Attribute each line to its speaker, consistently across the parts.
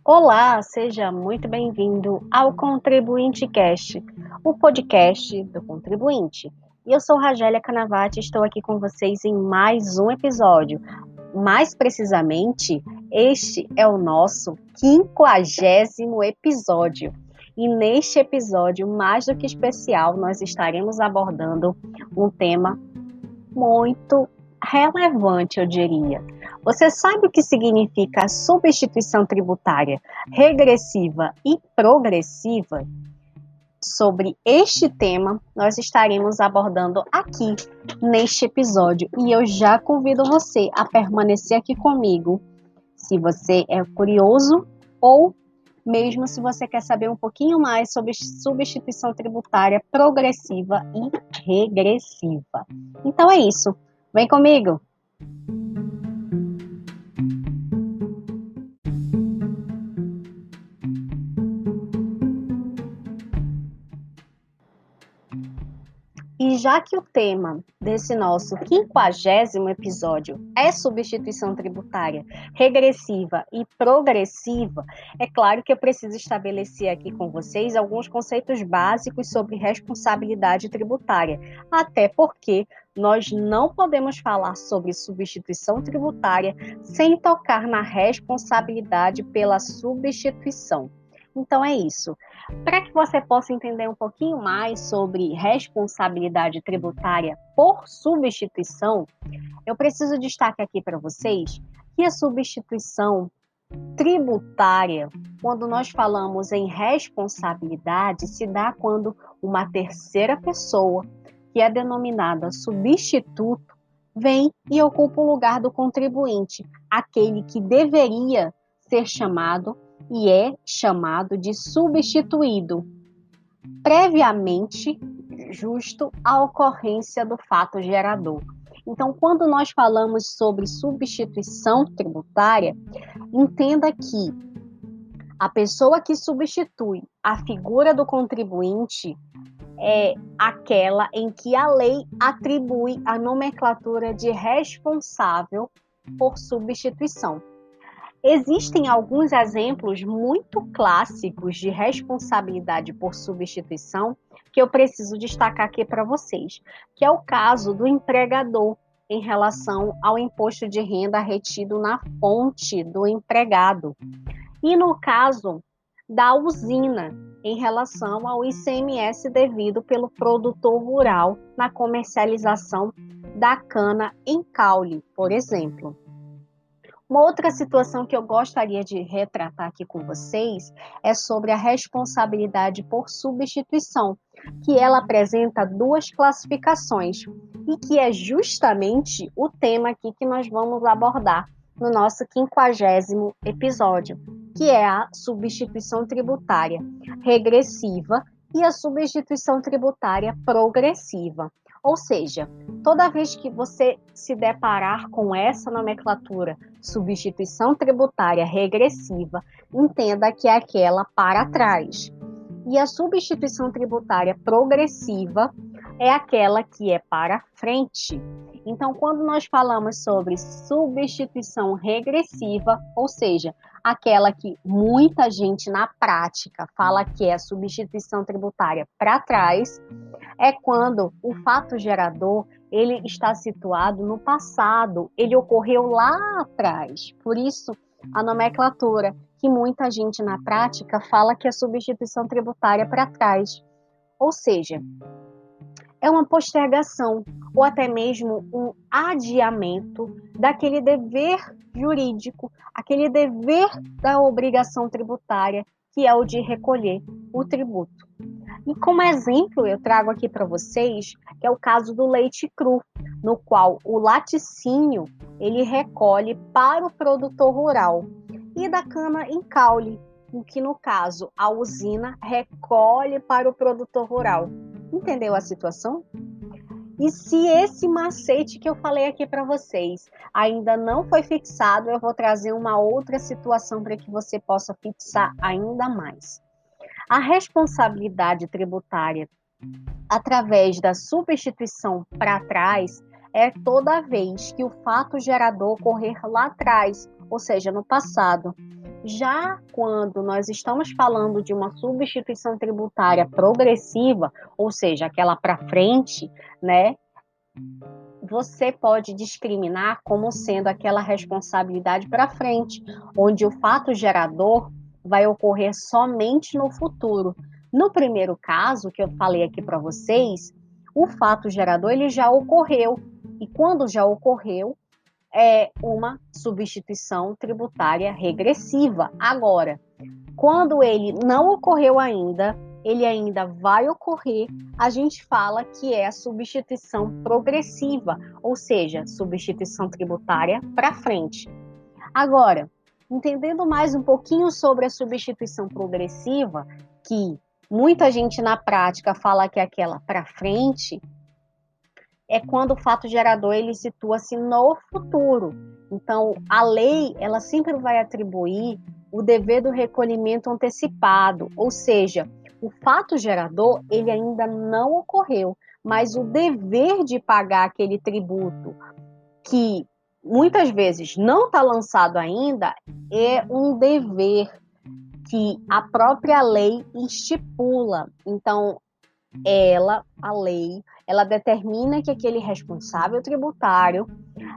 Speaker 1: Olá, seja muito bem-vindo ao Contribuinte Cast, o podcast do contribuinte. E eu sou Ragélia Canavati, estou aqui com vocês em mais um episódio. Mais precisamente, este é o nosso 50º episódio. E neste episódio, mais do que especial, nós estaremos abordando um tema muito relevante, eu diria. Você sabe o que significa substituição tributária regressiva e progressiva? Sobre este tema, nós estaremos abordando aqui neste episódio e eu já convido você a permanecer aqui comigo, se você é curioso ou mesmo se você quer saber um pouquinho mais sobre substituição tributária progressiva e regressiva. Então é isso, vem comigo! E já que o tema desse nosso 50º episódio é substituição tributária regressiva e progressiva, é claro que eu preciso estabelecer aqui com vocês alguns conceitos básicos sobre responsabilidade tributária, até porque nós não podemos falar sobre substituição tributária sem tocar na responsabilidade pela substituição. Então é isso. Para que você possa entender um pouquinho mais sobre responsabilidade tributária por substituição, eu preciso destacar aqui para vocês que a substituição tributária, quando nós falamos em responsabilidade, se dá quando uma terceira pessoa, que é denominada substituto, vem e ocupa o lugar do contribuinte, aquele que deveria ser chamado e é chamado de substituído, previamente justo à ocorrência do fato gerador. Então, quando nós falamos sobre substituição tributária, entenda que a pessoa que substitui a figura do contribuinte é aquela em que a lei atribui a nomenclatura de responsável por substituição. Existem alguns exemplos muito clássicos de responsabilidade por substituição que eu preciso destacar aqui para vocês, que é o caso do empregador em relação ao imposto de renda retido na fonte do empregado e no caso da usina em relação ao ICMS devido pelo produtor rural na comercialização da cana em caule, por exemplo. Uma outra situação que eu gostaria de retratar aqui com vocês é sobre a responsabilidade por substituição, que ela apresenta duas classificações e que é justamente o tema aqui que nós vamos abordar no nosso 50º episódio, que é a substituição tributária regressiva e a substituição tributária progressiva. Ou seja, toda vez que você se deparar com essa nomenclatura, substituição tributária regressiva, entenda que é aquela para trás. E a substituição tributária progressiva é aquela que é para frente. Então, quando nós falamos sobre substituição regressiva, ou seja, aquela que muita gente na prática fala que é substituição tributária para trás, é quando o fato gerador ele está situado no passado, ele ocorreu lá atrás. Por isso, a nomenclatura que muita gente na prática fala que é substituição tributária para trás. Ou seja, é uma postergação ou até mesmo um adiamento daquele dever jurídico, aquele dever da obrigação tributária, que é o de recolher o tributo. E como exemplo, eu trago aqui para vocês, que é o caso do leite cru, no qual o laticínio ele recolhe para o produtor rural, e da cana em caule, em que no caso a usina recolhe para o produtor rural. Entendeu a situação? E se esse macete que eu falei aqui para vocês ainda não foi fixado, eu vou trazer uma outra situação para que você possa fixar ainda mais. A responsabilidade tributária através da substituição para trás é toda vez que o fato gerador ocorrer lá atrás, ou seja, no passado. Já quando nós estamos falando de uma substituição tributária progressiva, ou seja, aquela para frente, né? Você pode discriminar como sendo aquela responsabilidade para frente, onde o fato gerador vai ocorrer somente no futuro. No primeiro caso que eu falei aqui para vocês, o fato gerador ele já ocorreu, e quando já ocorreu, é uma substituição tributária regressiva. Agora, quando ele não ocorreu ainda, ele ainda vai ocorrer, a gente fala que é a substituição progressiva, ou seja, substituição tributária para frente. Agora, entendendo mais um pouquinho sobre a substituição progressiva, que muita gente na prática fala que é aquela para frente, é quando o fato gerador ele situa-se no futuro. Então, a lei ela sempre vai atribuir o dever do recolhimento antecipado, ou seja, o fato gerador ele ainda não ocorreu, mas o dever de pagar aquele tributo que muitas vezes não está lançado ainda é um dever que a própria lei estipula. Então, a lei, ela determina que aquele responsável tributário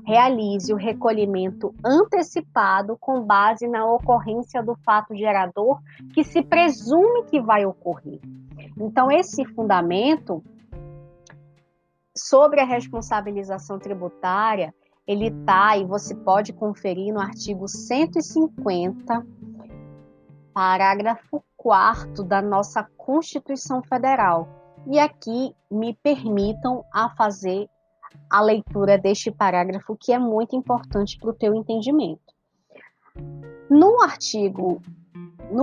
Speaker 1: realize o recolhimento antecipado com base na ocorrência do fato gerador que se presume que vai ocorrer. Então, esse fundamento sobre a responsabilização tributária, ele está, e você pode conferir no artigo 150, parágrafo 4º da nossa Constituição Federal. E aqui me permitam a fazer a leitura deste parágrafo, que é muito importante para o teu entendimento. No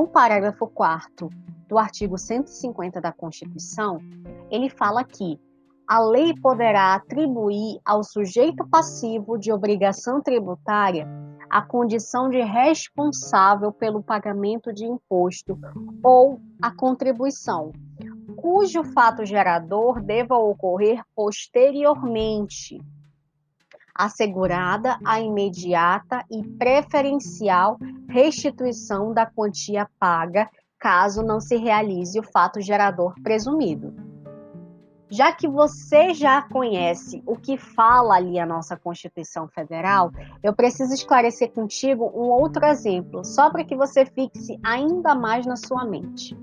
Speaker 1: parágrafo 4º do artigo 150 da Constituição, ele fala que a lei poderá atribuir ao sujeito passivo de obrigação tributária a condição de responsável pelo pagamento de imposto ou a contribuição, cujo fato gerador deva ocorrer posteriormente, assegurada a imediata e preferencial restituição da quantia paga, caso não se realize o fato gerador presumido. Já que você já conhece o que fala ali a nossa Constituição Federal, eu preciso esclarecer contigo um outro exemplo, só para que você fixe ainda mais na sua mente.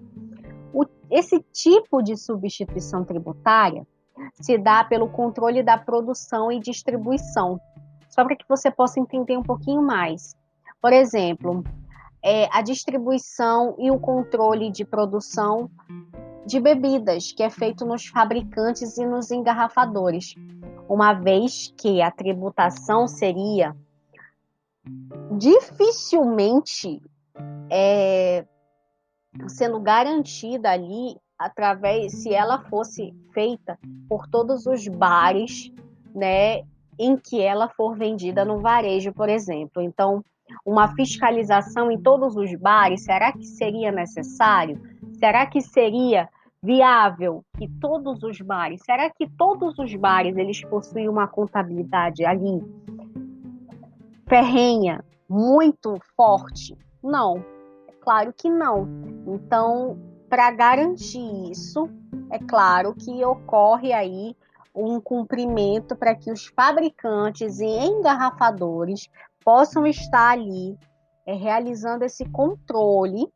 Speaker 1: Esse tipo de substituição tributária se dá pelo controle da produção e distribuição, só para que você possa entender um pouquinho mais. Por exemplo, a distribuição e o controle de produção de bebidas, que é feito nos fabricantes e nos engarrafadores, uma vez que a tributação seria dificilmente sendo garantida ali se ela fosse feita por todos os bares, né, em que ela for vendida no varejo, por exemplo. Então, uma fiscalização em todos os bares, será que seria necessário? Será que seria viável que todos os bares, será que todos os bares eles possuem uma contabilidade ali ferrenha, muito forte? Não, é claro que não. Então, para garantir isso, é claro que ocorre aí um cumprimento para que os fabricantes e engarrafadores possam estar ali realizando esse controle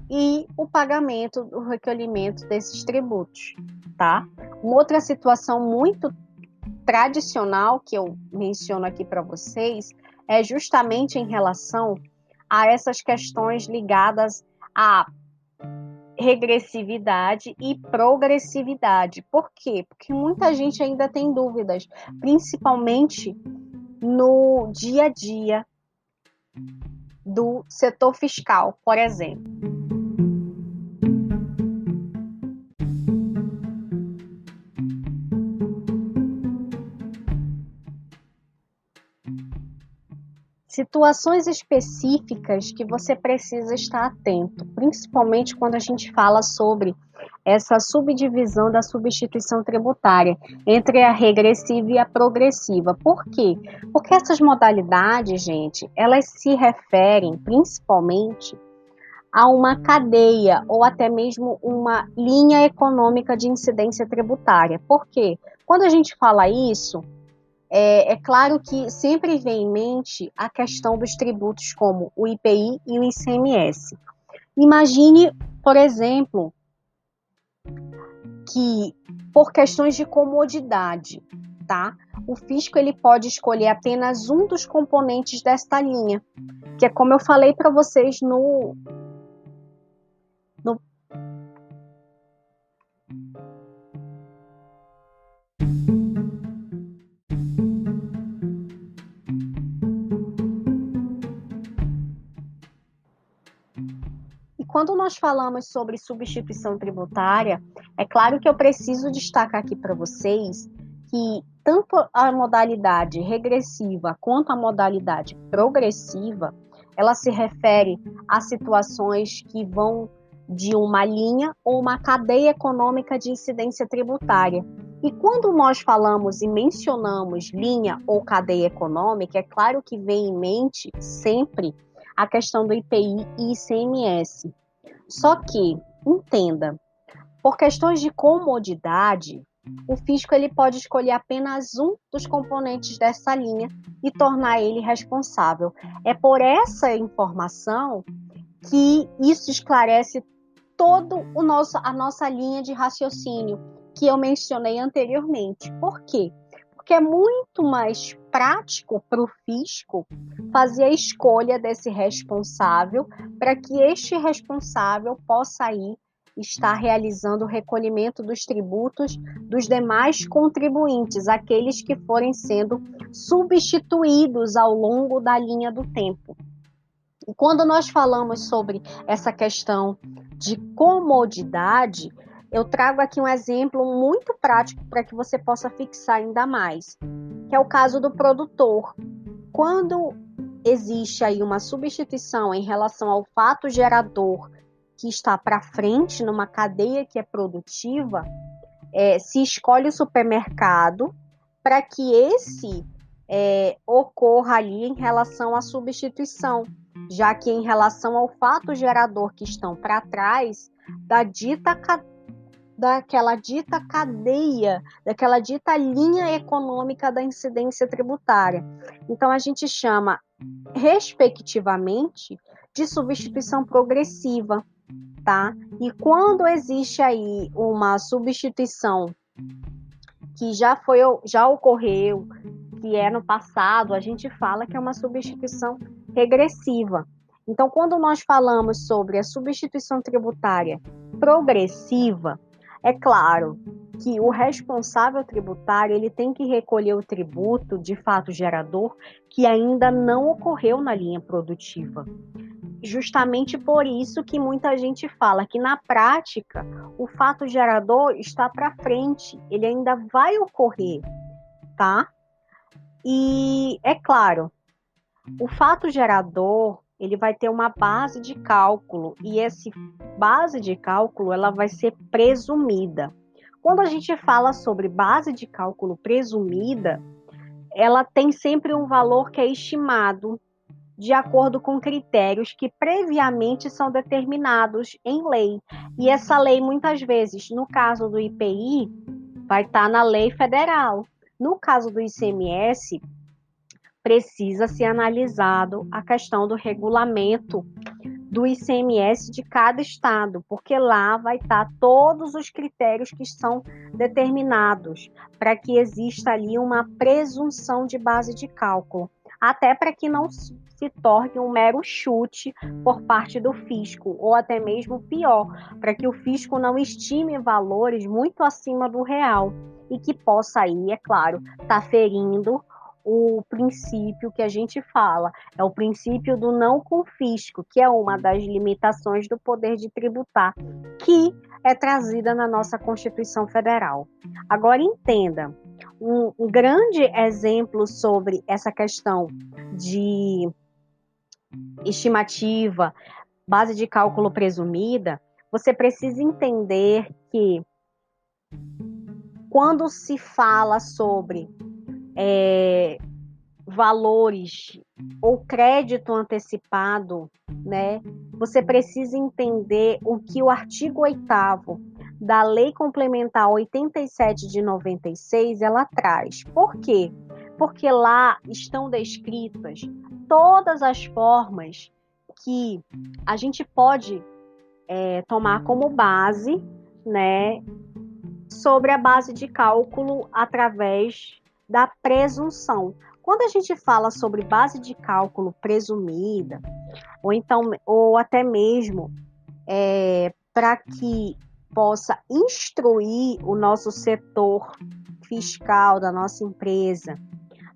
Speaker 1: e o pagamento do recolhimento desses tributos, tá? Uma outra situação muito tradicional que eu menciono aqui para vocês é justamente em relação a essas questões ligadas à regressividade e progressividade. Por quê? Porque muita gente ainda tem dúvidas, principalmente no dia a dia do setor fiscal, por exemplo. Situações específicas que você precisa estar atento, principalmente quando a gente fala sobre essa subdivisão da substituição tributária entre a regressiva e a progressiva. Por quê? Porque essas modalidades, gente, elas se referem principalmente a uma cadeia ou até mesmo uma linha econômica de incidência tributária. Por quê? Quando a gente fala isso, é claro que sempre vem em mente a questão dos tributos como o IPI e o ICMS. Imagine, por exemplo, que por questões de comodidade, tá? O fisco ele pode escolher apenas um dos componentes desta linha, que é como eu falei para vocês no E quando nós falamos sobre substituição tributária, é claro que eu preciso destacar aqui para vocês que tanto a modalidade regressiva quanto a modalidade progressiva, ela se refere a situações que vão de uma linha ou uma cadeia econômica de incidência tributária. E quando nós falamos e mencionamos linha ou cadeia econômica, é claro que vem em mente sempre a questão do IPI e ICMS. Só que, entenda, por questões de comodidade, o fisco ele pode escolher apenas um dos componentes dessa linha e tornar ele responsável. É por essa informação que isso esclarece todo a nossa linha de raciocínio que eu mencionei anteriormente. Por quê? Porque é muito mais prático para o fisco fazer a escolha desse responsável para que este responsável possa aí estar realizando o recolhimento dos tributos dos demais contribuintes, aqueles que forem sendo substituídos ao longo da linha do tempo. E quando nós falamos sobre essa questão de comodidade, eu trago aqui um exemplo muito prático para que você possa fixar ainda mais, que é o caso do produtor. Quando existe aí uma substituição em relação ao fato gerador que está para frente numa cadeia que é produtiva, se escolhe o supermercado para que esse ocorra ali em relação à substituição, já que em relação ao fato gerador que estão para trás daquela dita cadeia, daquela dita linha econômica da incidência tributária. Então, a gente chama, respectivamente, de substituição progressiva, tá? E quando existe aí uma substituição que já ocorreu, que é no passado, a gente fala que é uma substituição regressiva. Então, quando nós falamos sobre a substituição tributária progressiva, é claro que o responsável tributário ele tem que recolher o tributo de fato gerador que ainda não ocorreu na linha produtiva. Justamente por isso que muita gente fala que na prática o fato gerador está para frente, ele ainda vai ocorrer, tá? E é claro, o fato gerador ele vai ter uma base de cálculo e essa base de cálculo ela vai ser presumida. Quando a gente fala sobre base de cálculo presumida, ela tem sempre um valor que é estimado de acordo com critérios que previamente são determinados em lei. E essa lei, muitas vezes, no caso do IPI, vai estar na lei federal. No caso do ICMS, precisa ser analisado a questão do regulamento do ICMS de cada estado, porque lá vai estar todos os critérios que são determinados para que exista ali uma presunção de base de cálculo, até para que não se torne um mero chute por parte do fisco, ou até mesmo pior, para que o fisco não estime valores muito acima do real e que possa aí, é claro, estar ferindo o princípio que a gente fala, é o princípio do não confisco, que é uma das limitações do poder de tributar, que é trazida na nossa Constituição Federal. Agora, entenda, um grande exemplo sobre essa questão de estimativa, base de cálculo presumida, Você precisa entender que quando se fala sobre valores ou crédito antecipado, né, você precisa entender o que o artigo 8º da Lei Complementar 87 de 96 ela traz. Por quê? Porque lá estão descritas todas as formas que a gente pode tomar como base, né, sobre a base de cálculo através da presunção. Quando a gente fala sobre base de cálculo presumida, ou até mesmo para que possa instruir o nosso setor fiscal da nossa empresa,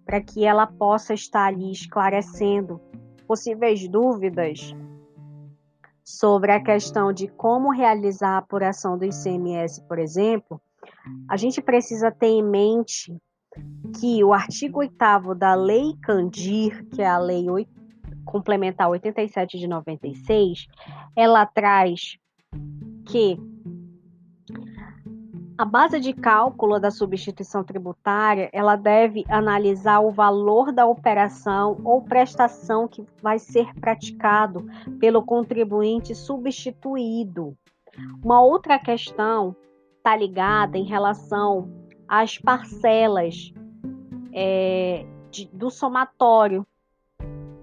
Speaker 1: para que ela possa estar ali esclarecendo possíveis dúvidas sobre a questão de como realizar a apuração do ICMS, por exemplo, a gente precisa ter em mente que o artigo 8º da Lei Candir, que é a Lei Complementar 87 de 96, ela traz que a base de cálculo da substituição tributária, ela deve analisar o valor da operação ou prestação que vai ser praticado pelo contribuinte substituído. Uma outra questão está ligada em relação às parcelas do somatório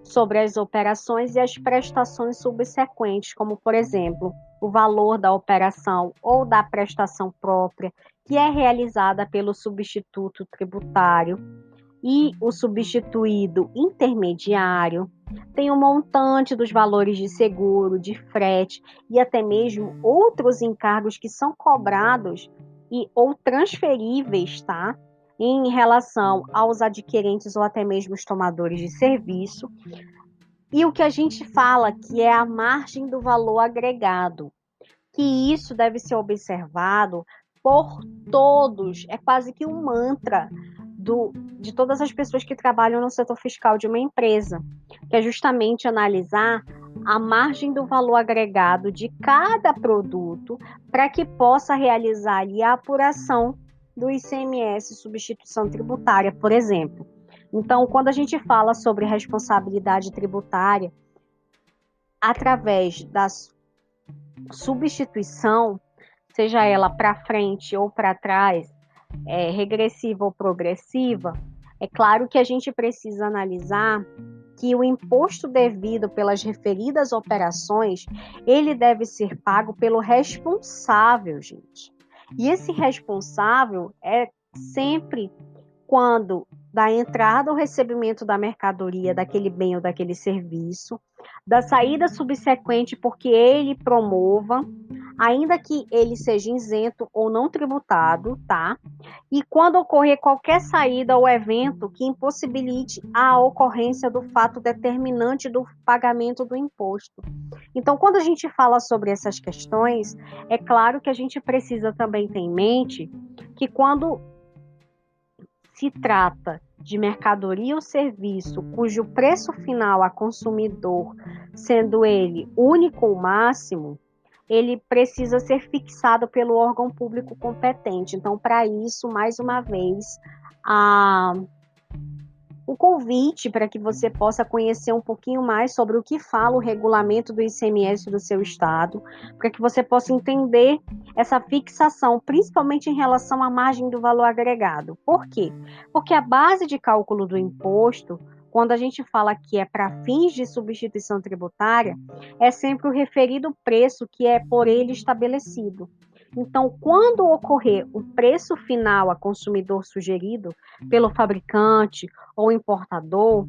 Speaker 1: sobre as operações e as prestações subsequentes, como, por exemplo, o valor da operação ou da prestação própria, que é realizada pelo substituto tributário e o substituído intermediário, tem o montante dos valores de seguro, de frete e até mesmo outros encargos que são cobrados ou transferíveis, tá? Em relação aos adquirentes ou até mesmo os tomadores de serviço. E o que a gente fala que é a margem do valor agregado, que isso deve ser observado por todos, é quase que um mantra de todas as pessoas que trabalham no setor fiscal de uma empresa, que é justamente analisar a margem do valor agregado de cada produto para que possa realizar ali a apuração do ICMS, substituição tributária, por exemplo. Então, quando a gente fala sobre responsabilidade tributária, através da substituição, seja ela para frente ou para trás, regressiva ou progressiva, é claro que a gente precisa analisar que o imposto devido pelas referidas operações, ele deve ser pago pelo responsável, gente. E esse responsável é sempre quando da entrada ou recebimento da mercadoria, daquele bem ou daquele serviço, da saída subsequente porque ele promova, ainda que ele seja isento ou não tributado, tá? E quando ocorrer qualquer saída ou evento que impossibilite a ocorrência do fato determinante do pagamento do imposto. Então, quando a gente fala sobre essas questões, é claro que a gente precisa também ter em mente que quando se trata de mercadoria ou serviço cujo preço final a consumidor, sendo ele único ou máximo, ele precisa ser fixado pelo órgão público competente. Então, para isso, mais uma vez, o convite para que você possa conhecer um pouquinho mais sobre o que fala o regulamento do ICMS do seu estado, para que você possa entender essa fixação, principalmente em relação à margem do valor agregado. Por quê? Porque a base de cálculo do imposto, quando a gente fala que é para fins de substituição tributária, é sempre o referido preço que é por ele estabelecido. Então, quando ocorrer o preço final a consumidor sugerido pelo fabricante ou importador,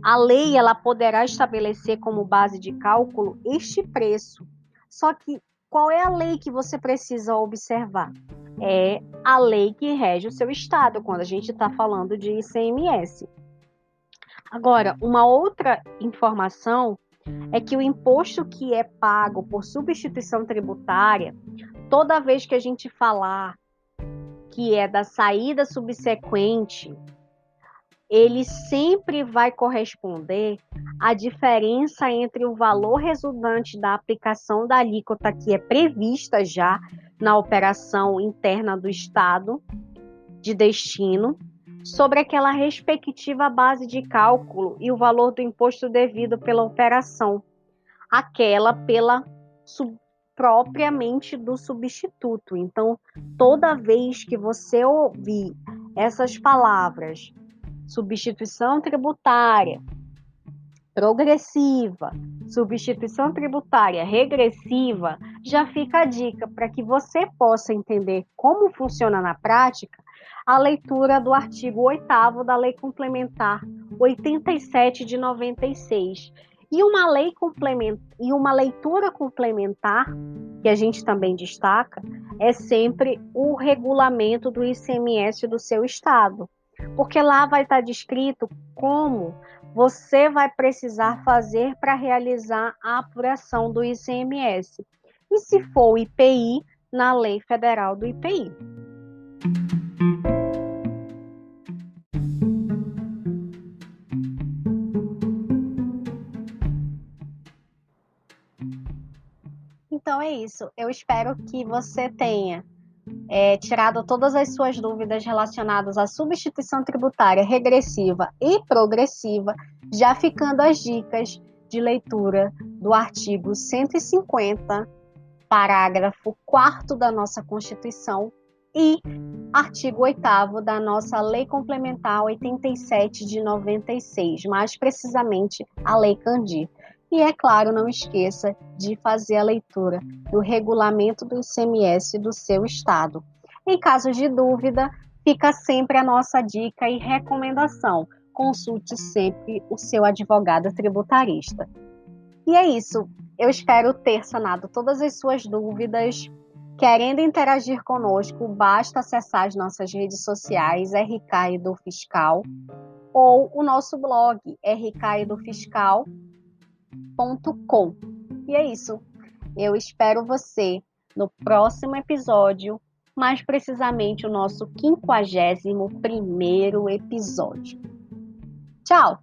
Speaker 1: a lei ela poderá estabelecer como base de cálculo este preço. Só que qual é a lei que você precisa observar? É a lei que rege o seu estado, quando a gente está falando de ICMS. Agora, uma outra informação é que o imposto que é pago por substituição tributária, toda vez que a gente falar que é da saída subsequente ele sempre vai corresponder à diferença entre o valor resultante da aplicação da alíquota que é prevista já na operação interna do Estado de destino sobre aquela respectiva base de cálculo e o valor do imposto devido pela operação, aquela pela propriamente do substituto. Então, toda vez que você ouvir essas palavras, substituição tributária progressiva, substituição tributária regressiva, já fica a dica para que você possa entender como funciona na prática a leitura do artigo 8º da Lei Complementar 87 de 96. E uma leitura complementar, que a gente também destaca, é sempre o regulamento do ICMS do seu estado, porque lá vai estar descrito como você vai precisar fazer para realizar a apuração do ICMS. E se for o IPI, na Lei Federal do IPI. Então é isso. Eu espero que você tenha tirado todas as suas dúvidas relacionadas à substituição tributária regressiva e progressiva, já ficando as dicas de leitura do artigo 150, parágrafo 4º da nossa Constituição e artigo 8º da nossa Lei Complementar 87 de 96, mais precisamente a Lei Candir. E, é claro, não esqueça de fazer a leitura do regulamento do ICMS do seu estado. Em caso de dúvida, fica sempre a nossa dica e recomendação. Consulte sempre o seu advogado tributarista. E é isso. Eu espero ter sanado todas as suas dúvidas. Querendo interagir conosco, basta acessar as nossas redes sociais, RK Edu Fiscal, ou o nosso blog, rkedufiscal.com. E é isso. Eu espero você no próximo episódio, mais precisamente o nosso 51º episódio. Tchau!